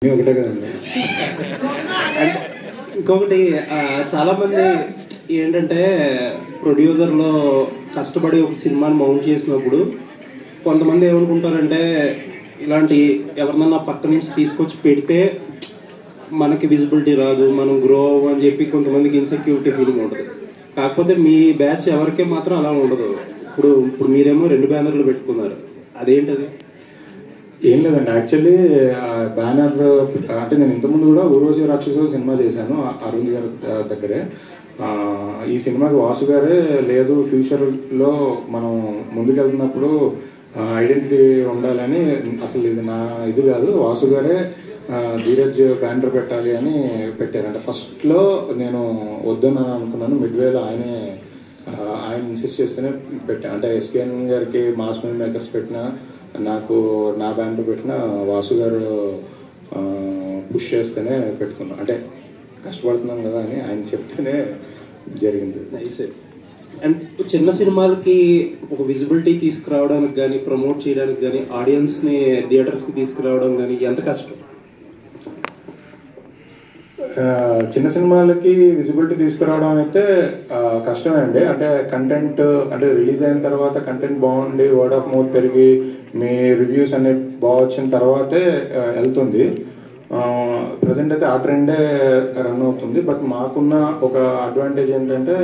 ఒకటే కదండి. ఇంకొకటి చాలామంది ఏంటంటే ప్రొడ్యూసర్లో కష్టపడి ఒక సినిమాని మౌంట్ చేసినప్పుడు కొంతమంది ఏమనుకుంటారంటే ఇలాంటి ఎవరినన్నా పక్క నుంచి తీసుకొచ్చి పెడితే మనకి విజిబిలిటీ రాదు, మనం గ్రో అవ్వని చెప్పి కొంతమందికి ఇన్సెక్యూరిటీ ఫీలింగ్ ఉంటుంది. కాకపోతే మీ బ్యాచ్ ఎవరికే మాత్రం అలా ఉండదు. ఇప్పుడు మీరేమో 2 బ్యానర్లు పెట్టుకున్నారు, అదేంటది? ఏం లేదండి, యాక్చువల్లీ బ్యానర్ అంటే నేను ఇంతకుముందు కూడా ఊర్వశి రాక్షసు సినిమా చేశాను అరుణ్ గారి దగ్గరే. ఈ సినిమాకి వాసు గారే లేదు, ఫ్యూచర్లో మనం ముందుకెళ్తున్నప్పుడు ఐడెంటిటీ ఉండాలని, అసలు ఇది నా ఇది కాదు, వాసు గారే ధీరజ్ బ్యానర్ పెట్టాలి అని పెట్టారు. అంటే ఫస్ట్లో నేను వద్దని అనుకున్నాను, మిడ్వేలో ఆయన ఇన్సిస్ట్ చేస్తేనే పెట్టాను. అంటే ఎస్కేఎన్ గారికి మాస్ మూవీ మేకర్స్ పెట్టిన, నాకు నా బ్యానర్ పెట్టిన, వాసు గారు పుష్ చేస్తేనే పెట్టుకున్నాను. అంటే కష్టపడుతున్నాం కదా అని ఆయన చెప్తేనే జరిగింది. నైస్. అండ్ చిన్న సినిమాలకి ఒక విజిబిలిటీ తీసుకురావడానికి కానీ, ప్రమోట్ చేయడానికి కానీ, ఆడియన్స్ని థియేటర్స్కి తీసుకురావడం కానీ ఎంత కష్టం? చిన్న సినిమాలకి విజిబిలిటీ తీసుకురావడం అయితే కష్టమే అండి. అంటే కంటెంట్ అంటే రిలీజ్ అయిన తర్వాత కంటెంట్ బాగుండి వర్డ్ ఆఫ్ మౌత్ పెరిగి మీ రివ్యూస్ అన్ని బాగా వచ్చిన తర్వాతే వెళ్తుంది. ప్రజెంట్ అయితే ఆ ట్రెండే రన్ అవుతుంది. బట్ మాకున్న ఒక అడ్వాంటేజ్ ఏంటంటే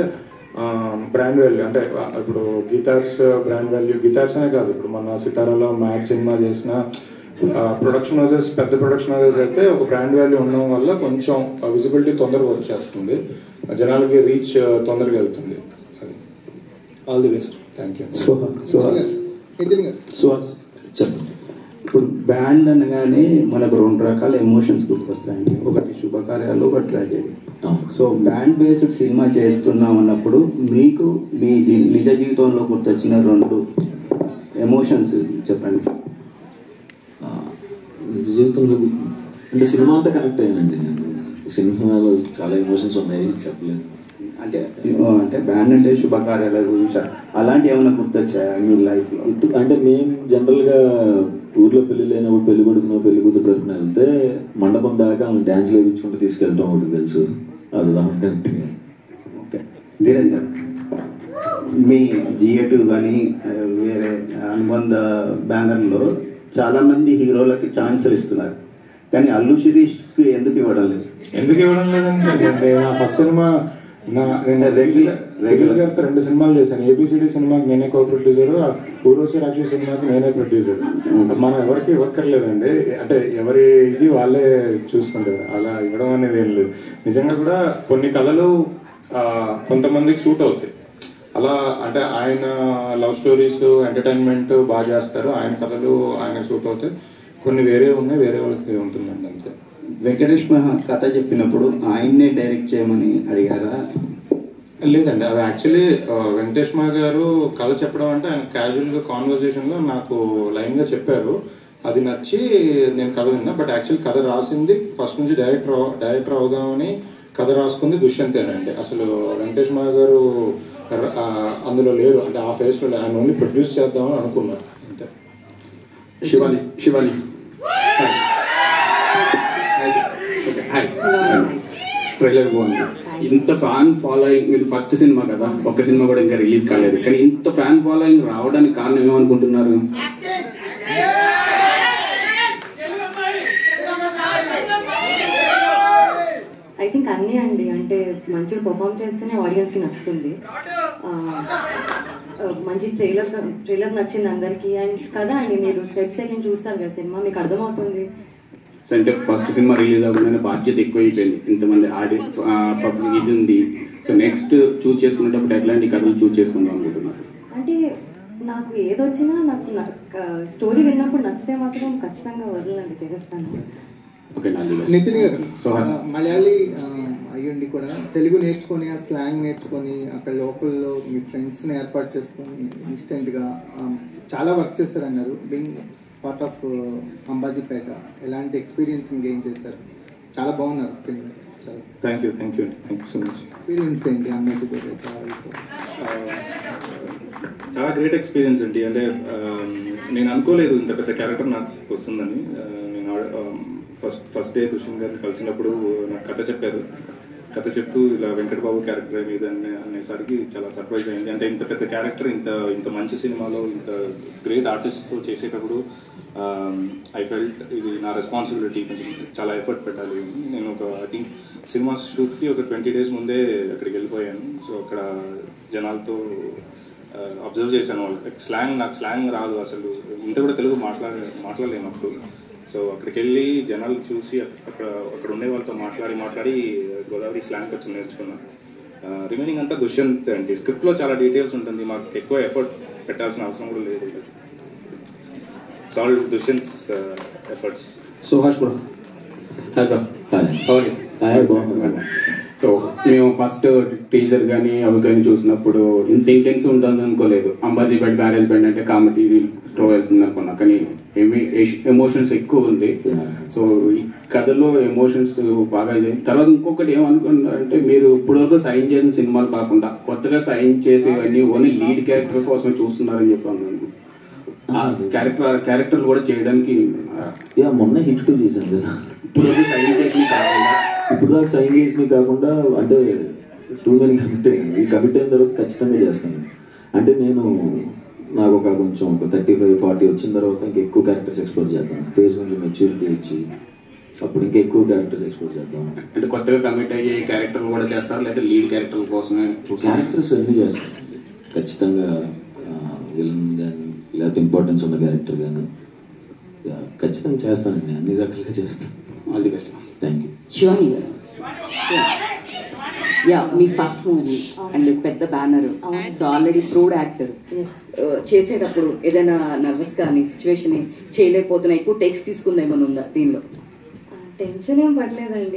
బ్రాండ్ వాల్యూ. అంటే ఇప్పుడు గిటార్స్ బ్రాండ్ వాల్యూ, గిటార్స్ అనే కాదు, ఇప్పుడు మన సితారాలో మ్యాచ్ సినిమా చేసిన ప్రొడక్షన్ హౌసెస్, పెద్ద ప్రొడక్షన్ హౌసెస్ అయితే ఒక బ్రాండ్ వాల్యూ ఉండడం వల్ల కొంచెం విజిబిలిటీ తొందరగా వచ్చేస్తుంది, జనాలకి రీచ్ తొందరగా వెళ్తుంది. All the best. Thank you. Suhas చెప్పండి. ఇప్పుడు బ్యాండ్ అనగానే మనకు 2 రకాల ఎమోషన్స్ గుర్తొస్తాయండి, ఒకటి శుభకార్యాలు, ఒక tragedy. So band based cinema చేస్తున్నాం అన్నప్పుడు మీకు మీ నిజ జీవితంలో గుర్తొచ్చిన 2 ఎమోషన్స్ చెప్పండి. నిజ జీవితంలో అంటే సినిమా అంతా కనెక్ట్ అయ్యానండి. నేను సినిమాలో చాలా ఎమోషన్స్ ఉన్నాయి, చెప్పలేదు. అంటే బ్యాండ్ అంటే శుభకార్యాల గురించి అలాంటి ఏమైనా గుర్తొచ్చాయా మీ లైఫ్లో? అంటే మేము జనరల్గా ఊర్లో పెళ్లి లేనప్పుడు పెళ్లి కొడుకున్న పెళ్లి కూతురు తరపున వెళ్తే మండపం దాకా ఆమె డ్యాన్స్ వేయించుకుంటూ తీసుకెళ్ళటం ఒకటి తెలుసు, అది దాని కరెక్ట్. ఓకే, ధీరజ్ గారు, మీ జిఏ2 కానీ వేరే అనుబంధ బ్యానర్లో చాలామంది హీరోలకి ఛాన్సులు ఇస్తున్నారు, కానీ అల్లు శిరీష్కి ఎందుకు ఇవ్వడం లేదు? ఎందుకు ఇవ్వడం లేదండి? అంటే నా ఫస్ట్ సినిమా నేను రెగ్యులర్ గారితో 2 సినిమాలు చేశాను. ఏబిసిడి సినిమాకి నేనే కో ప్రొడ్యూసర్, ఊర్వశి రాక్షసు సినిమాకి నేనే ప్రొడ్యూసర్. మనం ఎవరికి ఇవ్వక్కర్లేదండి, అంటే ఎవరి ఇది వాళ్ళే చూసుకుంటారు. అలా ఇవ్వడం అనేది ఏం లేదు. నిజంగా కూడా కొన్ని కథలు కొంతమందికి సూట్ అవుతాయి. అలా అంటే ఆయన లవ్ స్టోరీస్, ఎంటర్టైన్మెంట్ బాగా చేస్తారు, ఆయన కథలు ఆయన సూట్ అవుతాయి. కొన్ని వేరే ఉన్నాయి, వేరే వాళ్ళకి ఉంటుందండి అంతే. వెంకటేష్ కథ చెప్పినప్పుడు ఆయన్నే డైరెక్ట్ చేయమని అడిగారా? లేదండి, అది యాక్చువల్లీ వెంకటేష్ మా గారు కథ చెప్పడం అంటే ఆయన క్యాజువల్గా కాన్వర్జేషన్లో నాకు లైన్గా చెప్పారు, అది నచ్చి నేను కథ విన్నా. బట్ యాక్చువల్లీ కథ రాసింది ఫస్ట్ నుంచి డైరెక్టర్ అవుదామని కథ రాసుకుంది దుష్యంతేనండి. అసలు వెంకటేష్ మా గారు అందులో లేరు, అంటే ఆ ఫేస్లో ఆయన ఓన్లీ ప్రొడ్యూస్ చేద్దామని అనుకున్నారు అంతే. శివాని ట్రైలర్ బాగుంది, ఇంత ఫ్యాన్ ఫాలోయింగ్, మీరు ఫస్ట్ సినిమా కదా, ఒక్క సినిమా కూడా ఇంకా రిలీజ్ కాలేదు, కానీ ఇంత ఫ్యాన్ ఫాలోయింగ్ రావడానికి కారణం ఏమనుకుంటున్నారు? ఐ థింక్ అన్నీ అండి, అంటే మంచిగా పర్ఫామ్ చేస్తేనే ఆడియన్స్కి నచ్చుతుంది. మంచి ట్రైలర్ నచ్చింది అందరికీ. అండ్ కదా అండి, మీరు వెబ్సైట్ చూస్తారు కదా సినిమా, మీకు అర్థమవుతుంది. అంటే ఫస్ట్ సినిమా రిలీజ్ అవ్వగానే బాధ్యత ఎక్కువ అయిపోయింది, ఇంతమంది పబ్లిక్ ఇది ఉంది. సో నెక్స్ట్ చూస్ చేసుకునేటప్పుడు ఎట్లాంటి కథలు చూస్ చేసుకుందాం అనుకుంటున్నారు? అంటే నాకు ఏదొచ్చినా నాకు స్టోరీ విన్నప్పుడు నచ్చితే మాత్రం ఖచ్చితంగా వదలండి, చేసేస్తాను. నితిన్ గారు, మలయాళీ అయ్యండి కూడా తెలుగు నేర్చుకొని, ఆ స్లాంగ్ నేర్చుకొని, అక్కడ లోకల్లో మీ ఫ్రెండ్స్ని ఏర్పాటు చేసుకొని ఇన్స్టెంట్గా చాలా వర్క్ చేస్తారన్నారు. బీయింగ్ పార్ట్ ఆఫ్ అంబాజీపేట, ఎలాంటి ఎక్స్పీరియన్స్ గెయిన్ చేశారు? చాలా బాగున్నారు screen. Thank you so much. Experience ఏంటి అంబాజీపేట? చాలా గ్రేట్ ఎక్స్పీరియన్స్ అండి. అంటే నేను అనుకోలేదు ఇంత పెద్ద క్యారెక్టర్ నాకు వస్తుందని. నేను ఫస్ట్ డే దుష్యంత్ గారిని కలిసినప్పుడు నాకు కథ చెప్పారు. కథ చెప్తూ ఇలా వెంకట్ బాబు క్యారెక్టర్ మీద అనేసరికి చాలా సర్ప్రైజ్ అయింది. అంటే ఇంత పెద్ద క్యారెక్టర్ ఇంత మంచి సినిమాలో ఇంత గ్రేట్ ఆర్టిస్ట్తో చేసేటప్పుడు ఐ ఫెల్ట్ ఇది నా రెస్పాన్సిబిలిటీ, చాలా ఎఫర్ట్ పెట్టాలి. నేను ఐ థింక్ సినిమా షూట్కి ఒక 20 days ముందే అక్కడికి వెళ్ళిపోయాను. సో అక్కడ జనాలతో అబ్జర్వ్ చేశాను. వాళ్ళు నాకు స్లాంగ్ రాదు అసలు, ఇంత కూడా తెలుగు మాట్లాడలేము అప్పుడు. సో అక్కడికి వెళ్ళి జనాలు చూసి అక్కడ ఉండే వాళ్ళతో మాట్లాడి గోదావరి స్లాంగ్ కొంచెం నేర్చుకున్నాను. రిమైనింగ్ అంతా దుష్యంత్ అండి. స్క్రిప్ట్లో చాలా డీటెయిల్స్ ఉంటుంది, మాకు ఎక్కువ ఎఫర్ట్ పెట్టాల్సిన అవసరం కూడా లేదు. It's all Dushyant's efforts. Suhas bro, hi bro. So మేము ఫస్ట్ టీజర్ కానీ అవి కానీ చూసినప్పుడు ఇంత ఇంటెన్స్ ఉంటుంది అనుకోలేదు. అంబాజీపేట బ్యారేజ్ బెండ్ అంటే కామెడీ స్టో వెళ్తుంది అనుకున్నా, కానీ ఎమోషన్స్ ఎక్కువ ఉంది. సో ఈ కథలో ఎమోషన్స్ బాగా ఇది. తర్వాత ఇంకొకటి ఏమనుకున్నా అంటే, మీరు ఇప్పటివరకు సైన్ చేసిన సినిమాలు కాకుండా కొత్తగా సైన్ చేసేవన్నీ ఓన్లీ లీడ్ క్యారెక్టర్ కోసమే చూస్తున్నారని చెప్పాను. క్యారెక్టర్లు కూడా చేయడానికి మొన్న హిట్ 2 చేశాను కదా. ఇప్పుడు సైన్ చేసినవి కాకుండా ఇప్పుడు దాకా సైన్ చేసినవి కాకుండా అంటే టూ మెనీ కమిట్ అయ్యింది. ఈ కమిట్ అయిన తర్వాత ఖచ్చితంగా చేస్తాను. అంటే నాకు కొంచెం 35-40 వచ్చిన తర్వాత ఇంకా ఎక్కువ క్యారెక్టర్స్ ఎక్స్ప్లోర్ చేద్దాం. ఫేస్ కొంచెం మెచ్యూరిటీ ఇచ్చి అప్పుడు ఇంకా ఎక్కువ క్యారెక్టర్స్ ఎక్స్ప్లోర్ చేద్దాం. అంటే కొత్తగా కమిట్ అయ్యే క్యారెక్టర్లు కూడా చేస్తారు, లేదా లీడ్ క్యారెక్టర్ కోసమే క్యారెక్టర్స్ అన్నీ చేస్తాం ఖచ్చితంగా. విలన్ కానీ లేకపోతే ఇంపార్టెన్స్ ఉన్న క్యారెక్టర్ కానీ ఖచ్చితంగా చేస్తానండి, అన్ని రకాలుగా చేస్తాను. All the best. Thank you. Shivani గారు, మీ ఫస్ట్ మూవీ అండ్ పెద్ద banner, so already proved actor. చేసేటప్పుడు ఏదైనా నర్వస్ కానీ సిచ్యువేషన్ చేయలేకపోతున్నా, ఎక్కువ టెక్స్ట్ తీసుకుందా ఏమైనా ఉందా దీనిలో? టెన్షన్ ఏం పడలేదండి.